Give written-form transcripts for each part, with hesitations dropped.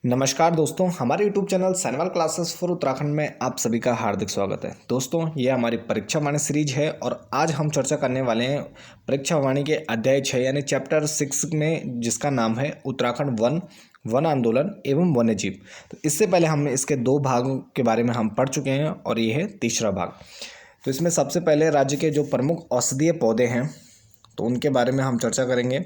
नमस्कार दोस्तों, हमारे YouTube channel Sainwal classes for Uttarakhand में आप सभी का हार्दिक स्वागत है। दोस्तों, ये हमारी परीक्षा वाणी सीरीज है और आज हम चर्चा करने वाले हैं परीक्षा वाणी के अध्याय 6 यानी चैप्टर 6 में, जिसका नाम है उत्तराखंड वन आंदोलन एवं वन्यजीव। तो इससे पहले हमने इसके 2 भागों के बारे में हम पढ़ चुके हैं और ये है तीसरा भाग। तो इसमें सबसे पहले राज्य के जो प्रमुख औषधीय पौधे हैं तो उनके बारे में हम चर्चा करेंगे।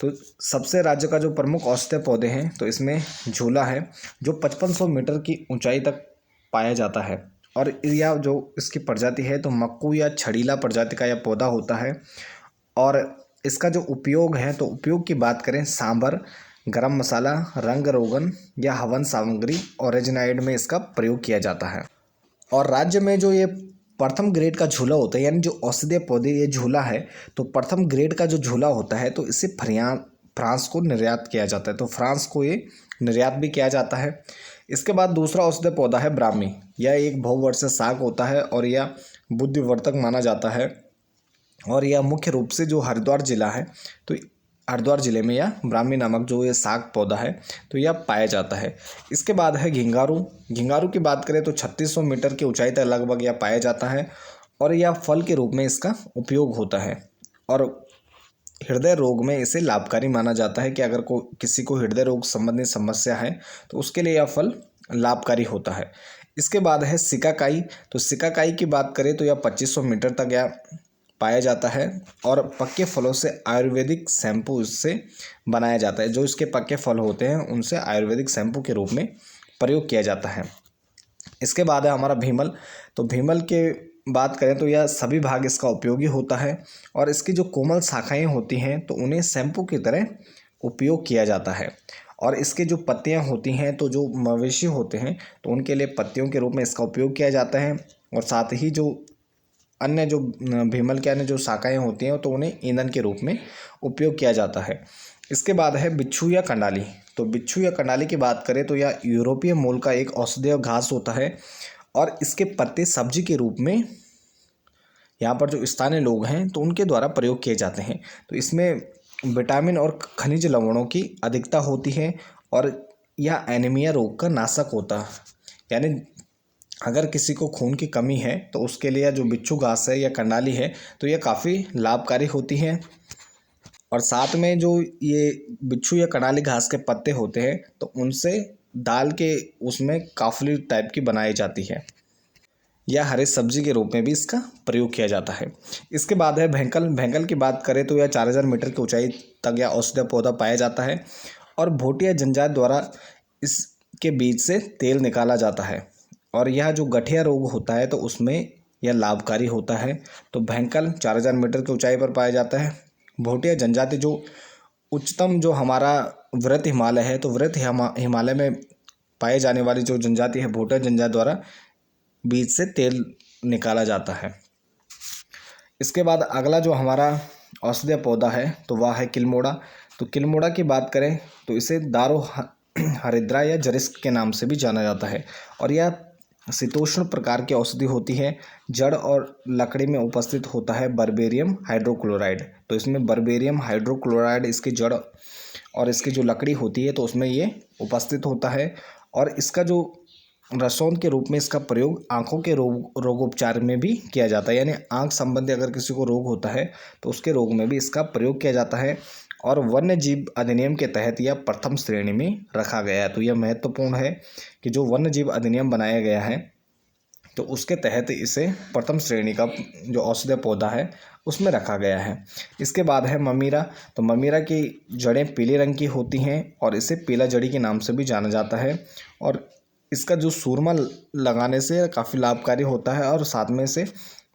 तो सबसे राज्य का जो प्रमुख औषधीय पौधे हैं तो इसमें झूला है, जो 5500 मीटर की ऊंचाई तक पाया जाता है। और यह जो इसकी प्रजाति है तो मक्कू या छड़ीला प्रजाति का यह पौधा होता है। और इसका जो उपयोग है तो उपयोग की बात करें, सांभर, गरम मसाला, रंग रोगन या हवन सामग्री और रेजिनाइड में इसका प्रयोग किया जाता है। और राज्य में जो ये प्रथम ग्रेड का झूला होता है, यानी जो औषधीय पौधे ये झूला है तो प्रथम ग्रेड का जो झूला होता है तो इसे फ्रांस को निर्यात किया जाता है। तो फ्रांस को ये निर्यात भी किया जाता है। इसके बाद दूसरा औषधीय पौधा है ब्राह्मी। यह एक बहुवर्षीय साग होता है और यह बुद्धिवर्धक माना जाता है। और यह मुख्य रूप से जो हरिद्वार जिला है तो हरिद्वार जिले में यह ब्राह्मी नामक जो ये साग पौधा है तो यह पाया जाता है। इसके बाद है घिंगारू। घिंगारू की बात करें तो 3600 मीटर की ऊंचाई तक लगभग यह पाया जाता है और यह फल के रूप में इसका उपयोग होता है। और हृदय रोग में इसे लाभकारी माना जाता है कि अगर किसी को हृदय रोग संबंधी समस्या है तो उसके लिए यह फल लाभकारी होता है। इसके बाद है सिकाकाई। तो सिकाकाई की बात करें तो यह 2500 मीटर तक यह पाया जाता है और पक्के फलों से आयुर्वेदिक शैम्पू इससे बनाया जाता है। जो इसके पक्के फल होते हैं उनसे आयुर्वेदिक शैम्पू के रूप में प्रयोग किया जाता है। इसके बाद है हमारा भीमल। तो भीमल के बात करें तो यह सभी भाग इसका उपयोगी होता है और इसकी जो कोमल शाखाएं होती हैं तो उन्हें शैम्पू की तरह उपयोग किया जाता है। और इसके जो पत्तियां होती हैं तो जो मवेशी होते हैं तो उनके लिए पत्तियों के रूप में इसका उपयोग किया जाता है। और साथ ही जो अन्य जो भीमल के अन्य जो शाखाएं होती हैं तो उन्हें ईंधन के रूप में उपयोग किया जाता है। इसके बाद है बिच्छू या कंडाली। तो बिच्छू या कंडाली की बात करें तो यह यूरोपीय मूल का एक औषधीय घास होता है और इसके पत्ते सब्जी के रूप में यहाँ पर जो स्थानीय लोग हैं तो उनके द्वारा प्रयोग किए जाते हैं। तो इसमें विटामिन और खनिज लवणों की अधिकता होती है और यह एनीमिया रोग का नाशक होता है। यानी अगर किसी को खून की कमी है तो उसके लिए जो बिच्छू घास है या कंडाली है तो यह काफ़ी लाभकारी होती है। और साथ में जो ये बिच्छू या कंडाली घास के पत्ते होते हैं तो उनसे दाल के उसमें काफली टाइप की बनाई जाती है या हरे सब्जी के रूप में भी इसका प्रयोग किया जाता है। इसके बाद है भेंकल। भेंकल की बात करें तो यह 4000 मीटर की ऊंचाई तक यह औषधीय पौधा पाया जाता है और भोटिया जनजात द्वारा इसके बीज से तेल निकाला जाता है। और यह जो गठिया रोग होता है तो उसमें यह लाभकारी होता है। तो भेंकल 4000 मीटर की ऊंचाई पर पाया जाता है। भोटिया जनजाति जो उच्चतम जो हमारा वृहत हिमालय है तो वृहत हिमालय में पाए जाने वाली जो जनजाति है भोटिया जनजाति द्वारा बीज से तेल निकाला जाता है। इसके बाद अगला जो हमारा औषधीय पौधा है तो वह है किलमोड़ा। तो किलमोड़ा की बात करें तो इसे दारो हरिद्रा या जरिस्क के नाम से भी जाना जाता है और यह शीतोष्ण प्रकार की औषधि होती है। जड़ और लकड़ी में उपस्थित होता है बर्बेरियम हाइड्रोक्लोराइड। तो इसमें बर्बेरियम हाइड्रोक्लोराइड इसकी जड़ और इसकी जो लकड़ी होती है तो उसमें ये उपस्थित होता है। और इसका जो रसौंद के रूप में इसका प्रयोग आँखों के रोगोपचार में भी किया जाता है। यानी आँख संबंधी अगर किसी को रोग होता है तो उसके रोग में भी इसका प्रयोग किया जाता है। और वन्य जीव अधिनियम के तहत यह प्रथम श्रेणी में रखा गया है। तो यह महत्वपूर्ण है कि जो वन्य जीव अधिनियम बनाया गया है तो उसके तहत इसे प्रथम श्रेणी का जो औषधीय पौधा है उसमें रखा गया है। इसके बाद है ममीरा। तो ममीरा की जड़ें पीले रंग की होती हैं और इसे पीला जड़ी के नाम से भी जाना जाता है। और इसका जो सूरमा लगाने से काफ़ी लाभकारी होता है और साथ में इसे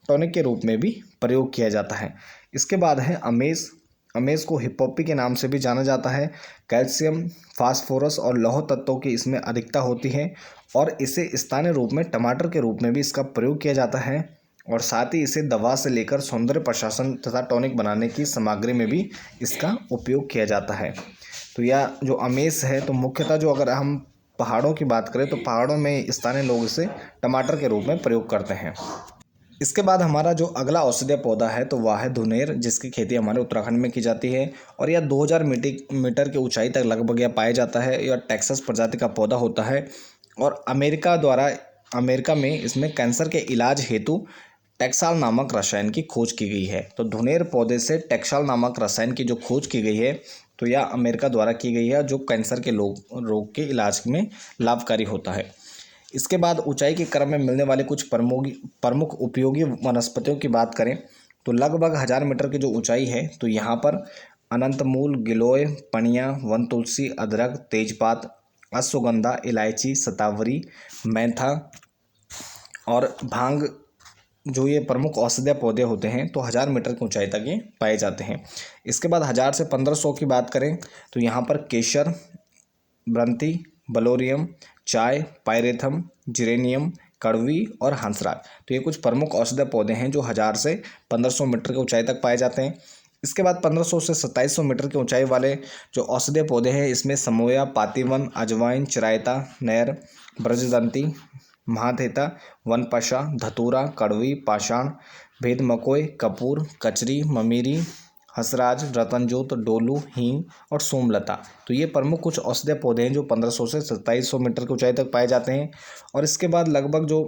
टॉनिक के रूप में भी प्रयोग किया जाता है। इसके बाद है अमेज। अमेज को हिप्पोपी के नाम से भी जाना जाता है। कैल्शियम, फास्फोरस और लौह तत्वों की इसमें अधिकता होती है और इसे स्थानीय रूप में टमाटर के रूप में भी इसका प्रयोग किया जाता है। और साथ ही इसे दवा से लेकर सौंदर्य प्रशासन तथा टॉनिक बनाने की सामग्री में भी इसका उपयोग किया जाता है। तो यह जो अमेज है तो मुख्यतः जो अगर हम पहाड़ों की बात करें तो पहाड़ों में स्थानीय लोग इसे टमाटर के रूप में प्रयोग करते हैं। इसके बाद हमारा जो अगला औषधीय पौधा है तो वह है धुनेर, जिसकी खेती हमारे उत्तराखंड में की जाती है और यह 2000 मीटर की ऊंचाई तक लगभग यह पाया जाता है। यह टेक्सास प्रजाति का पौधा होता है और अमेरिका में इसमें कैंसर के इलाज हेतु टेक्साल नामक रसायन की खोज की गई है। तो धुनेर पौधे से टेक्साल नामक रसायन की जो खोज की गई है तो यह अमेरिका द्वारा की गई है, जो कैंसर के रोग के इलाज में लाभकारी होता है। इसके बाद ऊंचाई के क्रम में मिलने वाले कुछ प्रमुख उपयोगी वनस्पतियों की बात करें तो लगभग 1000 मीटर की जो ऊंचाई है तो यहाँ पर अनंतमूल, गिलोय, पनिया, वन तुलसी, अदरक, तेजपात, अश्वगंधा, इलायची, शतावरी, मेंथा और भांग, जो ये प्रमुख औषधीय पौधे होते हैं तो 1000 मीटर की ऊंचाई तक ये पाए जाते हैं। इसके बाद 1000 से 1500 की बात करें तो यहाँ पर केसर, ब्रंती, बलोरियम, चाय, पायरेथम, जिरेनियम, कड़वी और हंसराज, तो ये कुछ प्रमुख औषधीय पौधे हैं जो 1000 से 1500 मीटर की ऊंचाई तक पाए जाते हैं। इसके बाद 1500 से 2700 मीटर की ऊंचाई वाले जो औषधीय पौधे हैं इसमें समोया, पातीवन, अजवाइन, चिरायता, नैर, ब्रजदंती, महाधेता, वनपशा, धतूरा, कड़वी, पाषाण, भेद मकोय, कपूर, कचरी, ममीरी, हंसराज, रतनजोत, डोलू, हींग और सोमलता, तो ये प्रमुख कुछ औषधीय पौधे हैं जो 1500 से 2700 मीटर की ऊंचाई तक पाए जाते हैं। और इसके बाद लगभग जो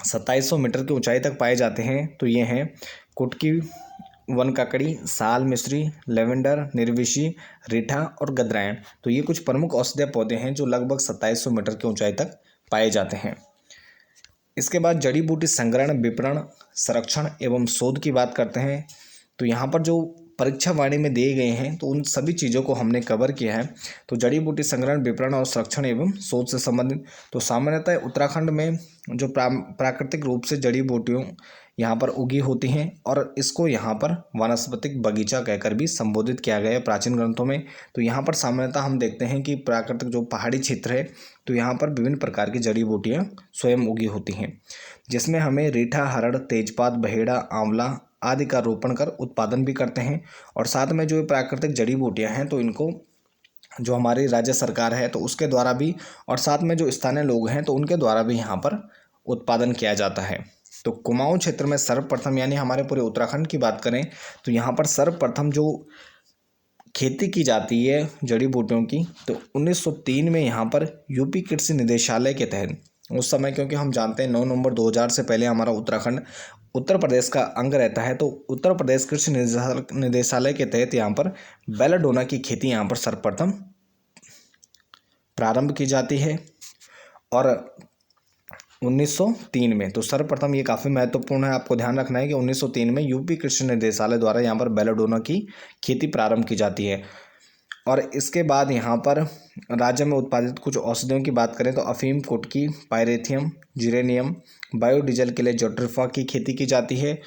2700 मीटर की ऊंचाई तक पाए जाते हैं तो ये हैं कुटकी, वन ककड़ी, साल मिश्री, लेवेंडर, निर्विशी, रीठा और गदरायन, तो ये कुछ प्रमुख औषधीय पौधे हैं जो लगभग 2700 मीटर की ऊंचाई तक पाए जाते हैं। इसके बाद जड़ी बूटी संग्रहण, विपणन, संरक्षण एवं शोध की बात करते हैं तो यहाँ पर जो परीक्षा वाणी में दिए गए हैं तो उन सभी चीज़ों को हमने कवर किया है। तो जड़ी बूटी संग्रहण, विपणन और संरक्षण एवं शोध से संबंधित, तो सामान्यतः उत्तराखंड में जो प्राकृतिक रूप से जड़ी बूटियों यहाँ पर उगी होती हैं और इसको यहाँ पर वानस्पतिक बगीचा कहकर भी संबोधित किया गया है प्राचीन ग्रंथों में। तो यहाँ पर सामान्यतः हम देखते हैं कि प्राकृतिक जो पहाड़ी क्षेत्र है तो यहाँ पर विभिन्न प्रकार की जड़ी बूटियाँ स्वयं उगी होती हैं, जिसमें हमें रीठा, हरड़, तेजपात, बहेड़ा, आंवला आदि का रोपण कर उत्पादन भी करते हैं। और साथ में जो प्राकृतिक जड़ी बूटियाँ हैं तो इनको जो हमारी राज्य सरकार है तो उसके द्वारा भी और साथ में जो स्थानीय लोग हैं तो उनके द्वारा भी यहाँ पर उत्पादन किया जाता है। तो कुमाऊं क्षेत्र में सर्वप्रथम, यानी हमारे पूरे उत्तराखंड की बात करें तो यहाँ पर सर्वप्रथम जो खेती की जाती है जड़ी बूटियों की तो 1903 में यहाँ पर यूपी कृषि निदेशालय के तहत, उस समय क्योंकि हम जानते हैं 9 नवंबर 2000 से पहले हमारा उत्तराखंड उत्तर प्रदेश का अंग रहता है, तो उत्तर प्रदेश कृषि निदेशालय के तहत यहाँ पर बेलाडोना की खेती यहाँ पर सर्वप्रथम प्रारंभ की जाती है। और 1903 में, तो सर्वप्रथम ये काफ़ी महत्वपूर्ण है, आपको ध्यान रखना है कि 1903 में यूपी कृषि निदेशालय द्वारा यहाँ पर बेलाडोना की खेती प्रारंभ की जाती है। और इसके बाद यहाँ पर राज्य में उत्पादित कुछ औषधियों की बात करें तो अफीम, कुटकी, पायरेथियम, जिरेनियम, बायोडीजल के लिए जोट्रिफा की खेती की जाती है।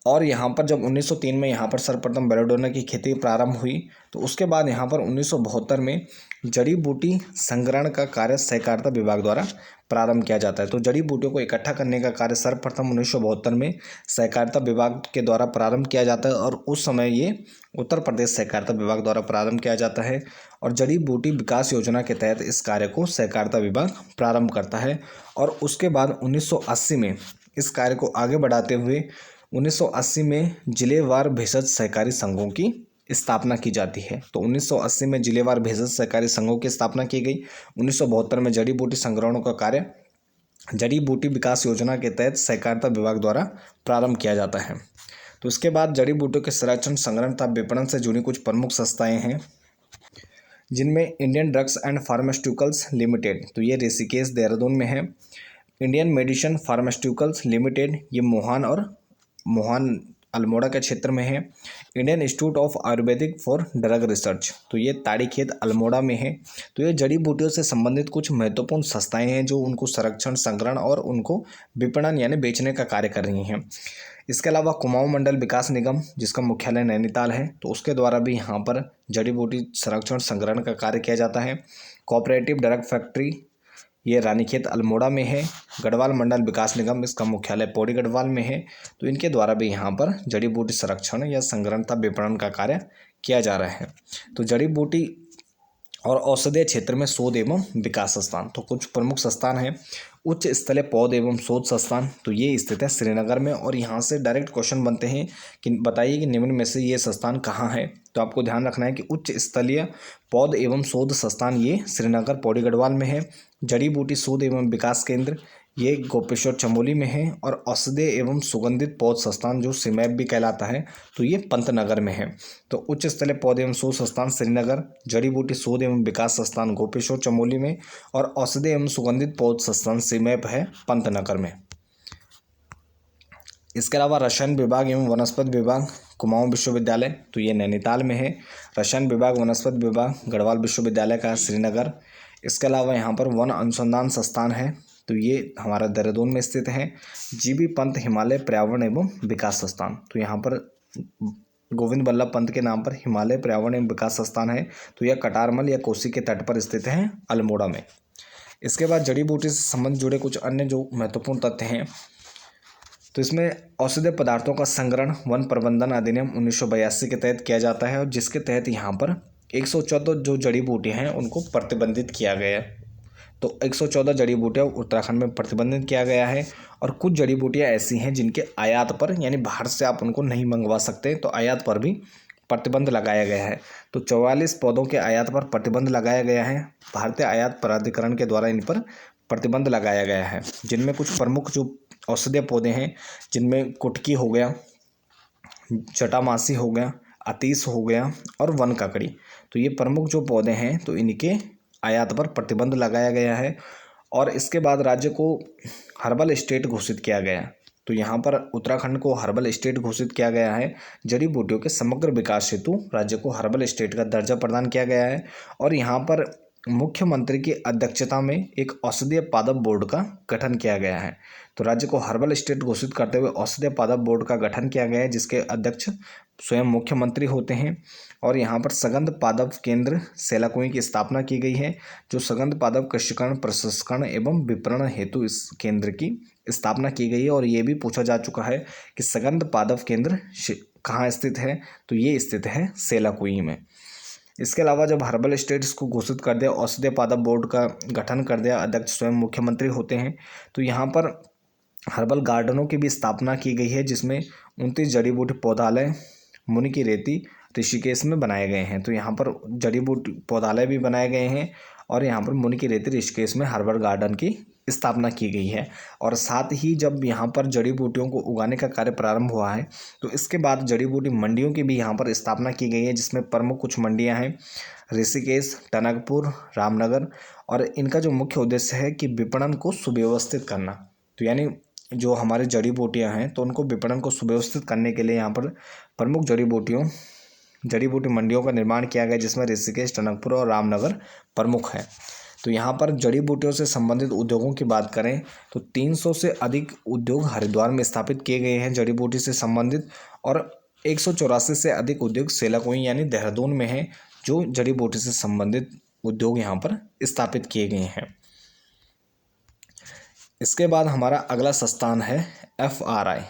और यहाँ पर जब 1903 में यहाँ पर सर्वप्रथम बेलाडोना की खेती प्रारंभ हुई तो उसके बाद यहाँ पर 1972 में जड़ी बूटी संग्रहण का कार्य सहकारिता विभाग द्वारा प्रारंभ किया जाता है। तो जड़ी बूटियों को इकट्ठा करने का कार्य सर्वप्रथम 1972 में सहकारिता विभाग के द्वारा प्रारंभ किया जाता है और उस समय ये उत्तर प्रदेश सहकारिता विभाग द्वारा प्रारंभ किया जाता है। और जड़ी बूटी विकास योजना के तहत इस कार्य को सहकारिता विभाग प्रारंभ करता है। और उसके बाद 1980 में इस कार्य को आगे बढ़ाते हुए 1980 में जिलेवार भेषज सहकारी संघों की स्थापना की जाती है। तो 1980 में जिलेवार भेषज सहकारी संघों की स्थापना की गई। 1972 में जड़ी बूटी संग्रहणों का कार्य जड़ी बूटी विकास योजना के तहत सहकारिता विभाग द्वारा प्रारंभ किया जाता है। तो इसके बाद जड़ी बूटियों के संरक्षण, संग्रहण तथा विपणन से जुड़ी कुछ प्रमुख संस्थाएं हैं, जिनमें Indian drugs and pharmaceuticals limited, तो ये ऋषिकेश देहरादून में है। इंडियन मेडिसिन फार्मास्यूटिकल्स लिमिटेड, ये मोहान अल्मोड़ा के क्षेत्र में है। Indian institute of Ayurvedic for drug research, तो ये ताड़ीखेत अल्मोड़ा में है। तो ये जड़ी बूटियों से संबंधित कुछ महत्वपूर्ण संस्थाएं हैं जो उनको संरक्षण, संग्रहण और उनको विपणन यानी बेचने का कार्य कर रही हैं। इसके अलावा कुमाऊं मंडल विकास निगम, जिसका मुख्यालय नैनीताल है, तो उसके द्वारा भी यहाँ पर जड़ी बूटी संरक्षण, संग्रहण का कार्य किया जाता है। कोऑपरेटिव ड्रग फैक्ट्री, ये रानीखेत अल्मोड़ा में है। गढ़वाल मंडल विकास निगम, इसका मुख्यालय पौड़ी गढ़वाल में है। तो इनके द्वारा भी यहाँ पर जड़ी बूटी संरक्षण या संग्रहण तथा विपणन का कार्य किया जा रहा है। तो जड़ी बूटी और औषधीय क्षेत्र में शोध एवं विकास संस्थान। तो कुछ प्रमुख संस्थान हैं। उच्च स्तरीय पौध एवं शोध संस्थान, तो ये स्थित है श्रीनगर में। और यहाँ से डायरेक्ट क्वेश्चन बनते हैं कि बताइए कि निम्न में से ये संस्थान कहाँ है। तो आपको ध्यान रखना है कि उच्च स्तरीय पौध एवं शोध संस्थान ये श्रीनगर पौड़ी गढ़वाल में है। जड़ी बूटी शोध एवं विकास केंद्र ये गोपेश्वर चमोली में है। और औषधीय एवं सुगंधित पौध संस्थान जो सिमैप भी कहलाता है, तो ये पंतनगर में है। तो उच्च स्तरीय पौध एवं शोध संस्थान श्रीनगर, जड़ी बूटी शोध एवं विकास संस्थान गोपेश्वर चमोली में, और औषधीय एवं सुगंधित पौध संस्थान सिमैप है पंतनगर में। इसके अलावा रसायन विभाग एवं वनस्पति विभाग कुमाऊं विश्वविद्यालय, तो ये नैनीताल में है। रसायन विभाग वनस्पति विभाग गढ़वाल विश्वविद्यालय का श्रीनगर। इसके अलावा यहाँ पर वन अनुसंधान संस्थान है, तो ये हमारा देहरादून में स्थित है। जीबी पंत हिमालय पर्यावरण एवं विकास संस्थान, तो यहाँ पर गोविंद वल्लभ पंत के नाम पर हिमालय पर्यावरण एवं विकास संस्थान है। तो यह कटारमल या कोसी के तट पर स्थित है अल्मोड़ा में। इसके बाद जड़ी बूटी से संबंध जुड़े कुछ अन्य जो महत्वपूर्ण तथ्य हैं, तो इसमें औषधीय पदार्थों का संग्रहण वन प्रबंधन अधिनियम 1982 के तहत किया जाता है, और जिसके तहत यहाँ पर 114 जो जड़ी बूटियाँ हैं उनको प्रतिबंधित किया गया है। तो 114 जड़ी बूटियाँ उत्तराखंड में प्रतिबंधित किया गया है। और कुछ जड़ी बूटियाँ ऐसी हैं जिनके आयात पर, यानी बाहर से आप उनको नहीं मंगवा सकते, तो आयात पर भी प्रतिबंध लगाया गया है। तो 44 पौधों के आयात पर प्रतिबंध लगाया गया है। भारतीय आयात प्राधिकरण के द्वारा इन पर प्रतिबंध लगाया गया है, जिनमें कुछ प्रमुख जो औषधीय पौधे हैं, जिनमें कुटकी हो गया, जटामासी हो गया, अतीस हो गया और वन ककड़ी। तो ये प्रमुख जो पौधे हैं, तो इनके आयात पर प्रतिबंध लगाया गया है। और इसके बाद राज्य को हर्बल स्टेट घोषित किया गया। तो यहाँ पर उत्तराखंड को हर्बल स्टेट घोषित किया गया है। जड़ी बूटियों के समग्र विकास हेतु राज्य को हर्बल स्टेट का दर्जा प्रदान किया गया है। और यहाँ पर मुख्यमंत्री की अध्यक्षता में एक औषधीय पादप बोर्ड का गठन किया गया है। तो राज्य को हर्बल स्टेट घोषित करते हुए औषधीय पादप बोर्ड का गठन किया गया है, जिसके अध्यक्ष स्वयं मुख्यमंत्री होते हैं। और यहाँ पर सगंध पादप केंद्र सेलाकुई की स्थापना की गई है, जो सगंध पादप कृषिकरण प्रसंस्करण एवं विपणन हेतु इस केंद्र की स्थापना की गई है। और ये भी पूछा जा चुका है कि सगंध पादप केंद्र कहाँ स्थित है, तो ये स्थित है सेलाकुई में। इसके अलावा जब हर्बल स्टेट्स को घोषित कर दिया, औषधीय पादप बोर्ड का गठन कर दिया, अध्यक्ष स्वयं मुख्यमंत्री होते हैं, तो यहाँ पर हर्बल गार्डनों की भी स्थापना की गई है, जिसमें 29 जड़ी बूटी पौधालय मुनि की रेती ऋषिकेश में बनाए गए हैं। तो यहाँ पर जड़ी बूटी पौधालय भी बनाए गए हैं, और यहाँ पर मुनि की रेती ऋषिकेश में हर्बल गार्डन की स्थापना की गई है। और साथ ही जब यहाँ पर जड़ी बूटियों को उगाने का कार्य प्रारंभ हुआ है, तो इसके बाद जड़ी बूटी मंडियों की भी यहाँ पर स्थापना की गई है, जिसमें प्रमुख कुछ मंडियाँ हैं ऋषिकेश, टनकपुर, रामनगर। और इनका जो मुख्य उद्देश्य है कि विपणन को सुव्यवस्थित करना। तो यानी जो हमारी जड़ी बूटियाँ हैं, तो उनको विपणन को सुव्यवस्थित करने के लिए यहाँ पर प्रमुख जड़ी बूटी मंडियों का निर्माण किया गया, जिसमें ऋषिकेश, टनकपुर और रामनगर प्रमुख हैं। तो यहाँ पर जड़ी बूटियों से संबंधित उद्योगों की बात करें तो 300 से अधिक उद्योग हरिद्वार में स्थापित किए गए हैं जड़ी बूटी से संबंधित, और 184 से अधिक उद्योग सेलाकुई यानी देहरादून में है, जो जड़ी बूटी से संबंधित उद्योग यहाँ पर स्थापित किए गए हैं। इसके बाद हमारा अगला संस्थान है FRI।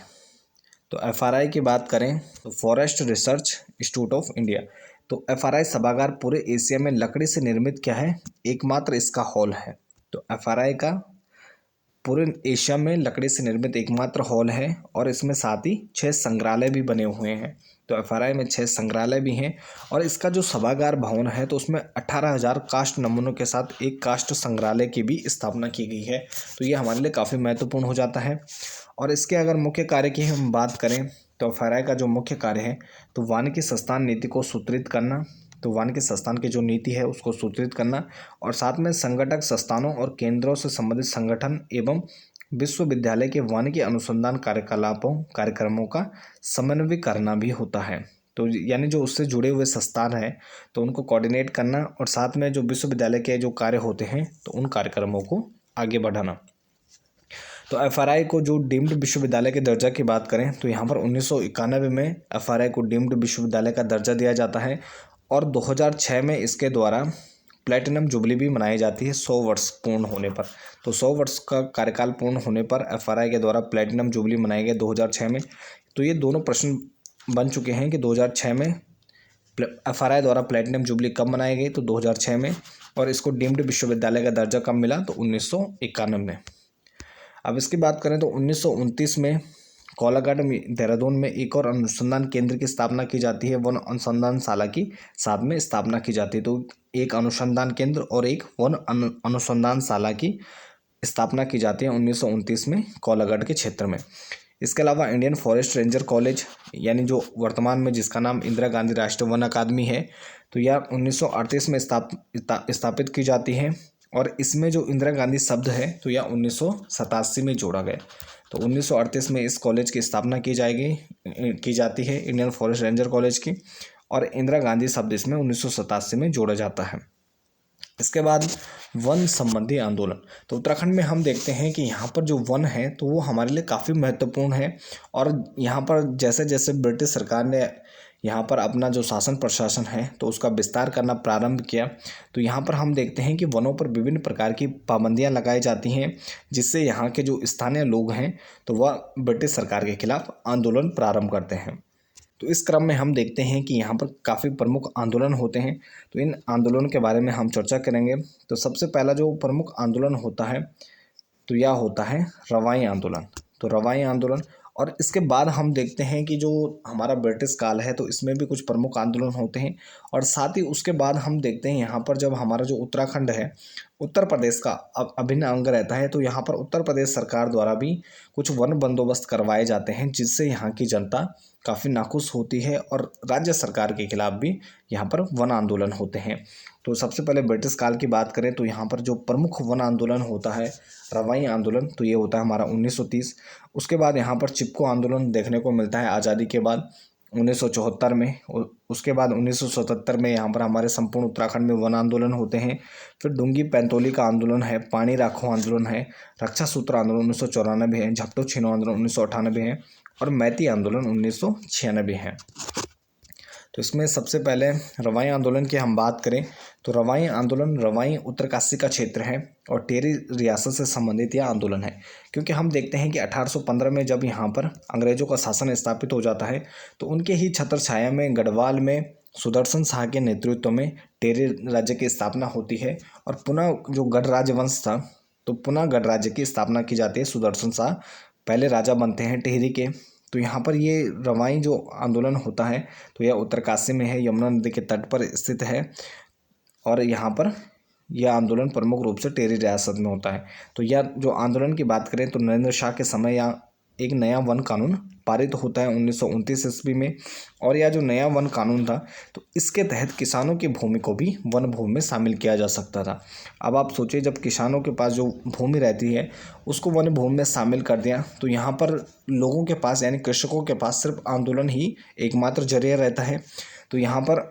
तो FRI की बात करें तो forest research institute of India. तो FRI सभागार पूरे एशिया में लकड़ी से निर्मित क्या है, एकमात्र इसका हॉल है। तो FRI का पूरे एशिया में लकड़ी से निर्मित एकमात्र हॉल है, और इसमें साथ ही 6 संग्रहालय भी बने हुए हैं। तो FRI में 6 संग्रहालय भी हैं, और इसका जो सभागार भवन है, तो उसमें 18,000 काष्ठ नमूनों के साथ एक काष्ठ संग्रहालय की भी स्थापना की गई है। तो ये हमारे लिए काफ़ी महत्वपूर्ण हो जाता है। और इसके अगर मुख्य कार्य की हम बात करें तो FRI का जो मुख्य कार्य है, तो वानिकी संस्थान नीति को सूत्रित करना। तो वानिकी संस्थान की जो नीति है उसको सूत्रित करना, और साथ में संगठक संस्थानों और केंद्रों से संबंधित संगठन एवं विश्वविद्यालय के वानिकी अनुसंधान कार्यक्रमों का समन्वय करना भी होता है। तो यानी जो उससे जुड़े हुए संस्थान हैं, तो उनको कोऑर्डिनेट करना, और साथ में जो विश्वविद्यालय के जो कार्य होते हैं, तो उन कार्यक्रमों को आगे बढ़ाना। तो FRI को जो डीम्ड विश्वविद्यालय के दर्जा की बात करें तो यहाँ पर 1991 में FRI को डीम्ड विश्वविद्यालय का दर्जा दिया जाता है, और 2006 में इसके द्वारा प्लैटिनम जुबली भी मनाई जाती है 100 वर्ष पूर्ण होने पर। तो 100 वर्ष का कार्यकाल पूर्ण होने पर FRI के द्वारा प्लैटिनम जुबली मनाई गई 2006 में। तो ये दोनों प्रश्न बन चुके हैं कि 2006 में FRI द्वारा प्लेटिनम जुबली कब मनाई गई? तो 2006 में। और इसको डीम्ड विश्वविद्यालय का दर्जा कब मिला? तो 1991 में। अब इसकी बात करें तो 1929 में कोलाघाट में देहरादून में एक और अनुसंधान केंद्र की स्थापना की जाती है। वन अनुसंधानशाला की साथ में स्थापना की जाती है। तो एक अनुसंधान केंद्र और एक वन अनुसंधानशाला की स्थापना की जाती है 1929 में कोलाघाट के क्षेत्र में। इसके अलावा इंडियन फॉरेस्ट रेंजर कॉलेज, यानी जो वर्तमान में जिसका नाम इंदिरा गांधी राष्ट्रीय वन अकादमी है, तो यह 1938 में स्थापित की जाती है। और इसमें जो इंदिरा गांधी शब्द है तो यह 1987 में जोड़ा गया। तो 1938 में इस कॉलेज की स्थापना की जाती है, इंडियन फॉरेस्ट रेंजर कॉलेज की। और इंदिरा गांधी शब्द इसमें 1987 में जोड़ा जाता है। इसके बाद वन संबंधी आंदोलन। तो उत्तराखंड में हम देखते हैं कि यहाँ पर जो वन है तो वो हमारे लिए काफ़ी महत्वपूर्ण है। और यहाँ पर जैसे जैसे ब्रिटिश सरकार ने यहाँ पर अपना जो शासन प्रशासन है तो उसका विस्तार करना प्रारंभ किया, तो यहाँ पर हम देखते हैं कि वनों पर विभिन्न प्रकार की पाबंदियाँ लगाई जाती हैं, जिससे यहाँ के जो स्थानीय लोग हैं तो वह ब्रिटिश सरकार के खिलाफ आंदोलन प्रारंभ करते हैं। तो इस क्रम में हम देखते हैं कि यहाँ पर काफ़ी प्रमुख आंदोलन होते हैं। तो इन आंदोलन के बारे में हम चर्चा करेंगे। तो सबसे पहला जो प्रमुख आंदोलन होता है तो यह होता है रवाई आंदोलन। तो रवाई आंदोलन, और इसके बाद हम देखते हैं कि जो हमारा ब्रिटिश काल है तो इसमें भी कुछ प्रमुख आंदोलन होते हैं। और साथ ही उसके बाद हम देखते हैं यहाँ पर जब हमारा जो उत्तराखंड है, उत्तर प्रदेश का अभिन्न अंग रहता है, तो यहाँ पर उत्तर प्रदेश सरकार द्वारा भी कुछ वन बंदोबस्त करवाए जाते हैं, जिससे यहाँ की जनता काफ़ी नाखुश होती है और राज्य सरकार के खिलाफ भी यहाँ पर वन आंदोलन होते हैं। तो सबसे पहले ब्रिटिश काल की बात करें तो यहाँ पर जो प्रमुख वन आंदोलन होता है रवाई आंदोलन, तो ये होता है हमारा 1930। उसके बाद यहाँ पर चिपको आंदोलन देखने को मिलता है आज़ादी के बाद 1974 में। उसके बाद 1977 में यहाँ पर हमारे संपूर्ण उत्तराखंड में वन आंदोलन होते हैं। फिर डुंगी पैंतोली का आंदोलन है, पानी राखो आंदोलन है, रक्षा सूत्र आंदोलन 1994 है, झपटो छिनो आंदोलन 1998 है और मैती आंदोलन 1996 है। तो इसमें सबसे पहले रवाई आंदोलन की हम बात करें तो रवाई आंदोलन रवाई उत्तरकाशी का क्षेत्र है और टेरी रियासत से संबंधित यह आंदोलन है। क्योंकि हम देखते हैं कि 1815 में जब यहाँ पर अंग्रेजों का शासन स्थापित हो जाता है तो उनके ही छत्र छाया में गढ़वाल में सुदर्शन शाह के नेतृत्व में टेरी राज्य की स्थापना होती है। और पुनः जो गढ़ राजवंश था तो पुनः गढ़ राज्य की स्थापना की जाती है। सुदर्शन शाह पहले राजा बनते हैं टिहरी के। तो यहाँ पर ये रवाई जो आंदोलन होता है तो यह उत्तरकाशी में है, यमुना नदी के तट पर स्थित है। और यहाँ पर यह आंदोलन प्रमुख रूप से टेरी रियासत में होता है। तो यह जो आंदोलन की बात करें तो नरेंद्र शाह के समय यहाँ एक नया वन कानून पारित होता है 1929 ईस्वी में। और यह जो नया वन कानून था तो इसके तहत किसानों की भूमि को भी वन भूमि में शामिल किया जा सकता था। अब आप सोचिए, जब किसानों के पास जो भूमि रहती है उसको वन भूमि में शामिल कर दिया तो यहाँ पर लोगों के पास यानी कृषकों के पास सिर्फ आंदोलन ही एकमात्र जरिया रहता है। तो यहाँ पर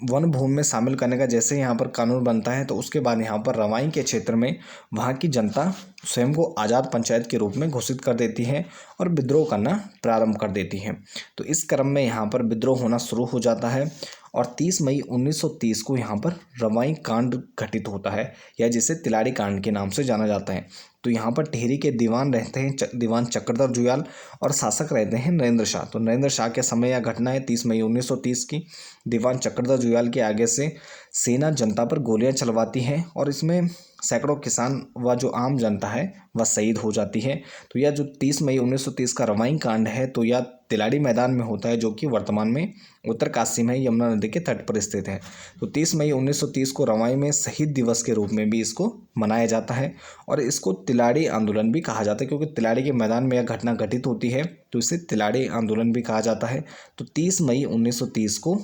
वन भूमि में शामिल करने का जैसे यहाँ पर कानून बनता है तो उसके बाद यहाँ पर रवाई के क्षेत्र में वहाँ की जनता स्वयं को आज़ाद पंचायत के रूप में घोषित कर देती है और विद्रोह करना प्रारंभ कर देती है। तो इस क्रम में यहाँ पर विद्रोह होना शुरू हो जाता है और 30 मई 1930 को यहाँ पर रवाई कांड घटित होता है, या जिसे तिलाड़ी कांड के नाम से जाना जाता है। तो यहाँ पर टिहरी के दीवान रहते हैं दीवान चक्रधर जुयाल और शासक रहते हैं नरेंद्र शाह। तो नरेंद्र शाह के समय यह घटना है 30 मई 1930 की। दीवान चक्रधर जुयाल के आगे से सेना जनता पर गोलियां चलवाती है और इसमें सैकड़ों किसान व जो आम जनता है वह शहीद हो जाती है। तो यह जो 30 मई 1930 का रवाई कांड है तो यह तिलाड़ी मैदान में होता है, जो कि वर्तमान में उत्तरकाशी में यमुना नदी के तट पर स्थित है। तो 30 मई 1930 को रवाई में शहीद दिवस के रूप में भी इसको मनाया जाता है और इसको तिलाड़ी आंदोलन भी कहा जाता है, क्योंकि तिलाड़ी के मैदान में यह घटना घटित होती है तो इसे तिलाड़ी आंदोलन भी कहा जाता है। तो 30 मई 1930 को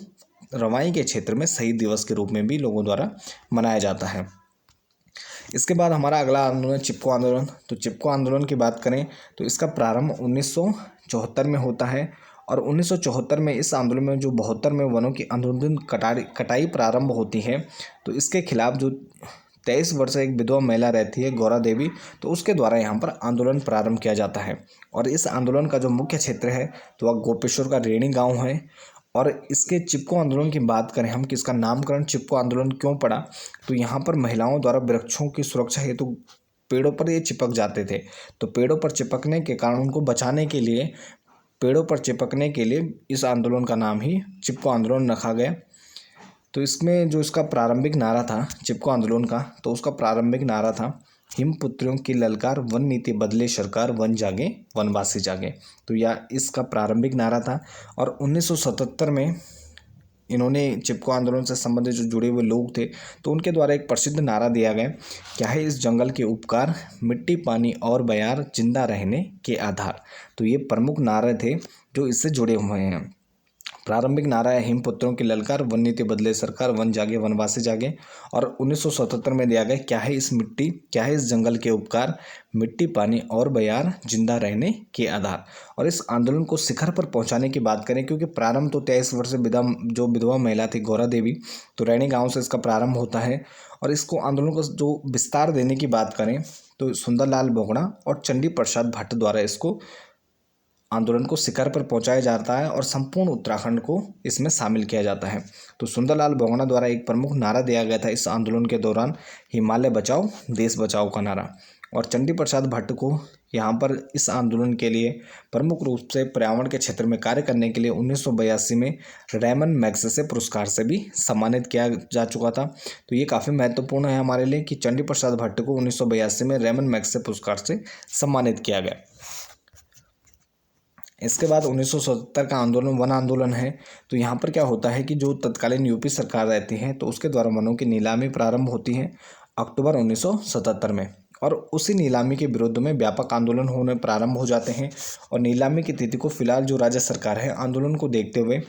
रवाई के क्षेत्र में शहीद दिवस के रूप में भी लोगों द्वारा मनाया जाता है। इसके बाद हमारा अगला आंदोलन चिपको आंदोलन। तो चिपको आंदोलन की बात करें तो इसका प्रारंभ 1974 में होता है और 1974 में इस आंदोलन में जो 72 में वनों की अंधाधुंध कटाई प्रारंभ होती है तो इसके खिलाफ जो 23 वर्ष एक विधवा महिला रहती है गौरा देवी, तो उसके द्वारा यहाँ पर आंदोलन प्रारंभ किया जाता है। और इस आंदोलन का जो मुख्य क्षेत्र है तो वह गोपेश्वर का रेणी गाँव है। और इसके चिपको आंदोलन की बात करें हम कि इसका नामकरण चिपको आंदोलन क्यों पड़ा, तो यहाँ पर महिलाओं द्वारा वृक्षों की सुरक्षा हेतु पेड़ों पर ये चिपक जाते थे। तो पेड़ों पर चिपकने के कारण उनको बचाने के लिए पेड़ों पर चिपकने के लिए इस आंदोलन का नाम ही चिपको आंदोलन रखा गया। तो इसमें जो इसका प्रारंभिक नारा था चिपको आंदोलन का, तो उसका प्रारंभिक नारा था हिमपुत्रियों की ललकार, वन नीति बदले सरकार, वन जागे वनवासी जागे। तो यह इसका प्रारंभिक नारा था। और 1977 में इन्होंने चिपको आंदोलन से संबंधित जो जुड़े हुए लोग थे तो उनके द्वारा एक प्रसिद्ध नारा दिया गया, क्या है इस जंगल के उपकार, मिट्टी पानी और बयार, जिंदा रहने के आधार। तो ये प्रमुख नारे थे जो इससे जुड़े हुए हैं। प्रारंभिक नारा है हिमपुत्रों की ललकार, वन नीति बदले सरकार, वन जागे वनवासी जागे। और 1977 में दिया गया, क्या है इस जंगल के उपकार, मिट्टी पानी और बयार, जिंदा रहने के आधार। और इस आंदोलन को शिखर पर पहुंचाने की बात करें, क्योंकि प्रारंभ तो 23 वर्षीय विधवा महिला थी गौरा देवी, तो रैणी गांव से इसका प्रारंभ होता है। और इसको आंदोलन को जो विस्तार देने की बात करें तो सुंदरलाल बोगड़ा और चंडी प्रसाद भट्ट द्वारा इसको आंदोलन को शिखर पर पहुंचाया जाता है और संपूर्ण उत्तराखंड को इसमें शामिल किया जाता है। तो सुंदरलाल बोगड़ा द्वारा एक प्रमुख नारा दिया गया था इस आंदोलन के दौरान, हिमालय बचाओ देश बचाओ का नारा। और चंडी प्रसाद भट्ट को यहाँ पर इस आंदोलन के लिए प्रमुख रूप से पर्यावरण के क्षेत्र में कार्य करने के लिए 1982 में रैमन मैग्सेसे पुरस्कार से भी सम्मानित किया जा चुका था। तो ये काफ़ी महत्वपूर्ण है हमारे लिए कि चंडी प्रसाद भट्ट को 1982 में रैमन मैग्सेसे पुरस्कार से सम्मानित किया गया। इसके बाद 1977 का आंदोलन वन आंदोलन है। तो यहाँ पर क्या होता है कि जो तत्कालीन यूपी सरकार रहती है तो उसके द्वारा वनों की नीलामी प्रारंभ होती है अक्टूबर 1977 में। और उसी नीलामी के विरुद्ध में व्यापक आंदोलन होने प्रारंभ हो जाते हैं। और नीलामी की तिथि को फिलहाल जो राज्य सरकार है आंदोलन को देखते हुए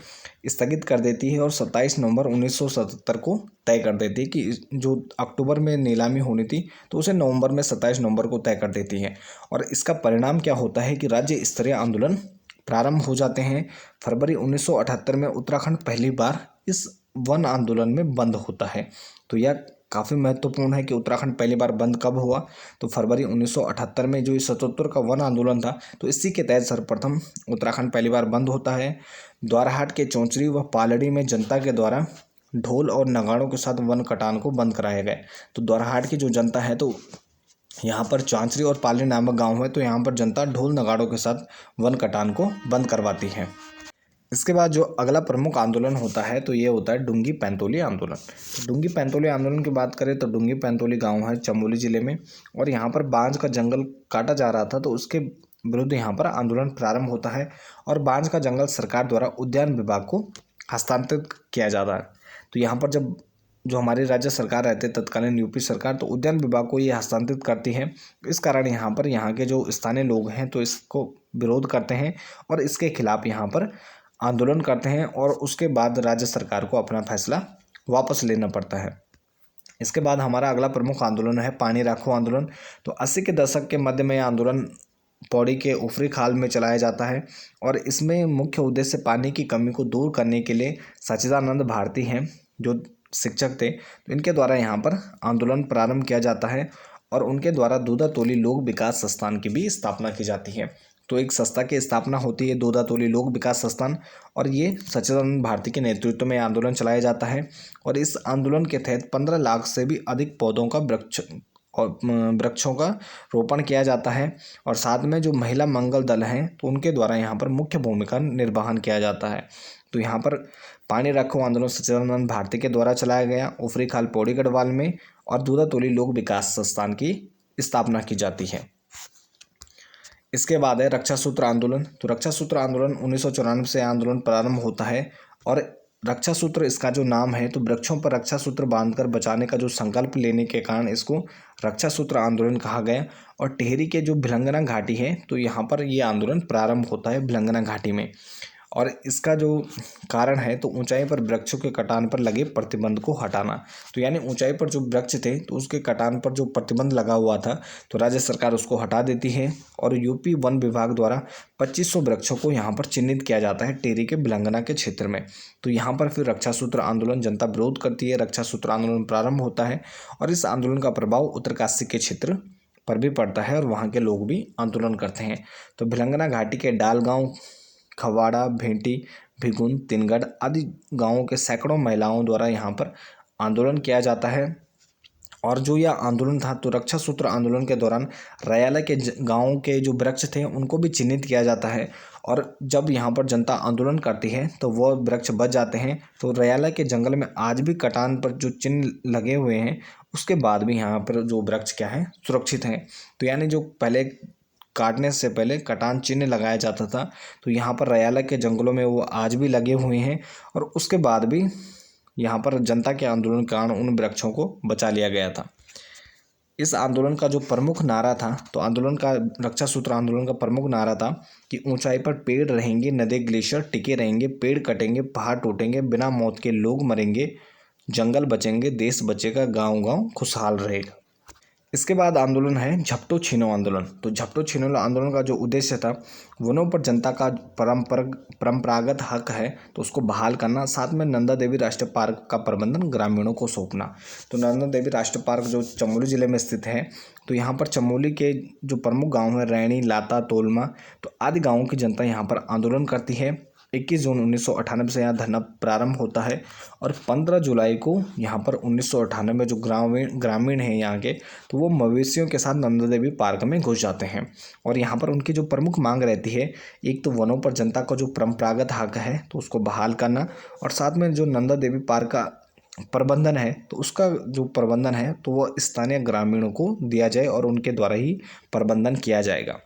स्थगित कर देती है और 27 नवंबर 1977 को तय कर देती है कि जो अक्टूबर में नीलामी होनी थी तो उसे नवंबर में 27 नवंबर को तय कर देती है। और इसका परिणाम क्या होता है कि राज्य स्तरीय आंदोलन प्रारंभ हो जाते हैं। फरवरी 1978 में उत्तराखंड पहली बार इस वन आंदोलन में बंद होता है। तो यह काफ़ी महत्वपूर्ण है कि उत्तराखंड पहली बार बंद कब हुआ, तो फरवरी 1978 में जो इस 77 का वन आंदोलन था तो इसी के तहत सर्वप्रथम उत्तराखंड पहली बार बंद होता है। द्वाराहाट के चौंचरी व पालड़ी में जनता के द्वारा ढोल और नगाड़ों के साथ वन कटान को बंद कराया गया। तो द्वाराहाट की जो जनता है तो यहाँ पर चांचरी और पालड़ी नामक गांव है, तो यहाँ पर जनता ढोल नगाड़ों के साथ वन कटान को बंद करवाती है। इसके बाद जो अगला प्रमुख आंदोलन होता है तो ये होता है डुंगी पैंतोली आंदोलन। तो डुंगी पैंतोली आंदोलन की बात करें तो डुंगी पैंतोली गांव है चमोली जिले में, और यहाँ पर बांज का जंगल काटा जा रहा था तो उसके विरुद्ध यहाँ पर आंदोलन प्रारंभ होता है। और बांज का जंगल सरकार द्वारा उद्यान विभाग को हस्तांतरित किया जाता है। तो यहाँ पर जब जो हमारी राज्य सरकार रहते तत्कालीन यूपी सरकार तो उद्यान विभाग को ये हस्तांतरित करती है। इस कारण यहाँ के जो स्थानीय लोग हैं तो इसको विरोध करते हैं और इसके खिलाफ यहाँ पर आंदोलन करते हैं और उसके बाद राज्य सरकार को अपना फैसला वापस लेना पड़ता है। इसके बाद हमारा अगला प्रमुख आंदोलन है पानी राखो आंदोलन। तो 80 के दशक के मध्य में आंदोलन पौड़ी के ऊपरी खाल में चलाया जाता है और इसमें मुख्य उद्देश्य पानी की कमी को दूर करने के लिए सच्चिदानंद भारती हैं जो शिक्षक थे, तो इनके द्वारा यहाँ पर आंदोलन प्रारंभ किया जाता है और उनके द्वारा दूधातोली लोक विकास संस्थान की भी स्थापना की जाती है। तो एक संस्था की स्थापना होती है दूधातोली लोक विकास संस्थान, और ये सच्चिदानंद भारती के नेतृत्व में आंदोलन चलाया जाता है। और इस आंदोलन के तहत 15 लाख से भी अधिक पौधों का वृक्षों का रोपण किया जाता है। और साथ में जो महिला मंगल दल हैं तो उनके द्वारा यहाँ पर मुख्य भूमिका निर्वहन किया जाता है। तो यहाँ पर पानी रखो आंदोलन सच्चिदानंद भारती के द्वारा चलाया गया ऊपरी खाल पौड़ी गढ़वाल में, और दूधातोली लोक विकास संस्थान की स्थापना की जाती है। इसके बाद है रक्षा सूत्र आंदोलन। तो रक्षा सूत्र आंदोलन 1994 से आंदोलन प्रारंभ होता है और रक्षा सूत्र इसका जो नाम है तो वृक्षों पर रक्षा सूत्र बांधकर बचाने का जो संकल्प लेने के कारण इसको रक्षा सूत्र आंदोलन कहा गया। और टिहरी के जो भिलंगना घाटी है तो यहाँ पर ये आंदोलन प्रारंभ होता है भिलंगना घाटी में, और इसका जो कारण है तो ऊंचाई पर वृक्षों के कटान पर लगे प्रतिबंध को हटाना। तो यानी ऊंचाई पर जो वृक्ष थे तो उसके कटान पर जो प्रतिबंध लगा हुआ था तो राज्य सरकार उसको हटा देती है और यूपी वन विभाग द्वारा 2500 वृक्षों को यहाँ पर चिन्हित किया जाता है टिहरी के भिलंगना के क्षेत्र में। तो यहाँ पर फिर रक्षा सूत्र आंदोलन जनता विरोध करती है, रक्षा सूत्र आंदोलन प्रारंभ होता है और इस आंदोलन का प्रभाव उत्तरकाशी के क्षेत्र पर भी पड़ता है और वहाँ के लोग भी आंदोलन करते हैं। तो भिलंगना घाटी के डाल गाँव, खवाड़ा, भेंटी, भिगुन, तिनगढ़ आदि गांवों के सैकड़ों महिलाओं द्वारा यहाँ पर आंदोलन किया जाता है। और जो यह आंदोलन था तो रक्षा सूत्र आंदोलन के दौरान रयाला के गांवों के जो वृक्ष थे उनको भी चिन्हित किया जाता है और जब यहाँ पर जनता आंदोलन करती है तो वो वृक्ष बच जाते हैं। तो रयाला के जंगल में आज भी कटान पर जो चिन्ह लगे हुए हैं, उसके बाद भी यहाँ पर जो वृक्ष क्या है, सुरक्षित हैं। तो यानी जो पहले काटने से पहले कटान चिन्ह लगाया जाता था, तो यहाँ पर रयाला के जंगलों में वो आज भी लगे हुए हैं और उसके बाद भी यहाँ पर जनता के आंदोलन के कारण उन वृक्षों को बचा लिया गया था। इस आंदोलन का जो प्रमुख नारा था, तो आंदोलन का रक्षा सूत्र आंदोलन का प्रमुख नारा था कि ऊंचाई पर पेड़ रहेंगे, नदी ग्लेशियर टिके रहेंगे, पेड़ कटेंगे, पहाड़ टूटेंगे, बिना मौत के लोग मरेंगे, जंगल बचेंगे, देश बचेगा, गांव गांव खुशहाल रहेगा। इसके बाद आंदोलन है झपटो छीनो आंदोलन। तो झपटो छीनो आंदोलन का जो उद्देश्य था, वनों पर जनता का परंपरागत हक है तो उसको बहाल करना, साथ में नंदा देवी राष्ट्रीय पार्क का प्रबंधन ग्रामीणों को सौंपना। तो नंदा देवी राष्ट्रीय पार्क जो चमोली जिले में स्थित है, तो यहाँ पर चमोली के जो प्रमुख गाँव हैं, रैणी, लाता, तोलमा, तो आदि गाँवों की जनता यहाँ पर आंदोलन करती है। 21 जून 1998 से यहाँ धरना प्रारंभ होता है और 15 जुलाई को यहाँ पर 1998 में जो ग्रामीण हैं यहाँ के, तो वो मवेशियों के साथ नंदा देवी पार्क में घुस जाते हैं। और यहाँ पर उनकी जो प्रमुख मांग रहती है, एक तो वनों पर जनता का जो परंपरागत हक है तो उसको बहाल करना, और साथ में जो नंदा देवी पार्क का प्रबंधन है, तो उसका जो प्रबंधन है तो वो स्थानीय ग्रामीणों को दिया जाए और उनके द्वारा ही प्रबंधन किया जाएगा।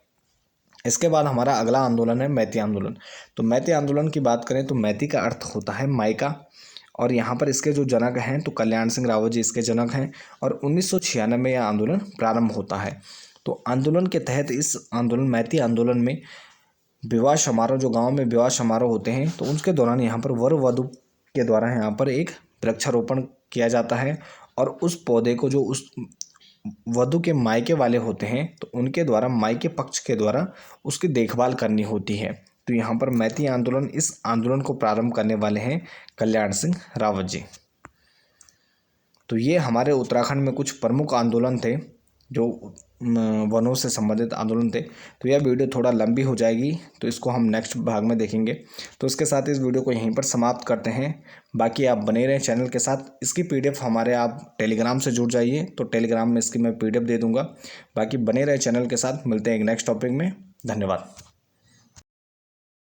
इसके बाद हमारा अगला आंदोलन है मैती आंदोलन। तो मैती आंदोलन की बात करें तो मैती का अर्थ होता है मायका, और यहाँ पर इसके जो जनक हैं तो कल्याण सिंह रावत जी इसके जनक हैं, और 1996 में यह आंदोलन प्रारंभ होता है। तो आंदोलन के तहत इस आंदोलन मैती आंदोलन में विवाह समारोह, जो गाँव में विवाह समारोह होते हैं, तो उसके दौरान यहाँ पर वर वधू के द्वारा यहाँ पर एक वृक्षारोपण किया जाता है, और उस पौधे को जो उस वधू के मायके वाले होते हैं तो उनके द्वारा, मायके पक्ष के द्वारा उसकी देखभाल करनी होती है। तो यहाँ पर मैती आंदोलन, इस आंदोलन को प्रारंभ करने वाले हैं कल्याण सिंह रावत जी। तो ये हमारे उत्तराखंड में कुछ प्रमुख आंदोलन थे जो वनों से संबंधित आंदोलन थे। तो यह वीडियो थोड़ा लंबी हो जाएगी, तो इसको हम नेक्स्ट भाग में देखेंगे। तो इसके साथ इस वीडियो को यहीं पर समाप्त करते हैं। बाकी आप बने रहें चैनल के साथ। इसकी PDF हमारे आप टेलीग्राम से जुड़ जाइए, तो टेलीग्राम में इसकी मैं PDF दे दूँगा। बाकी बने रहें चैनल के साथ। मिलते हैं एक नेक्स्ट टॉपिक में। धन्यवाद।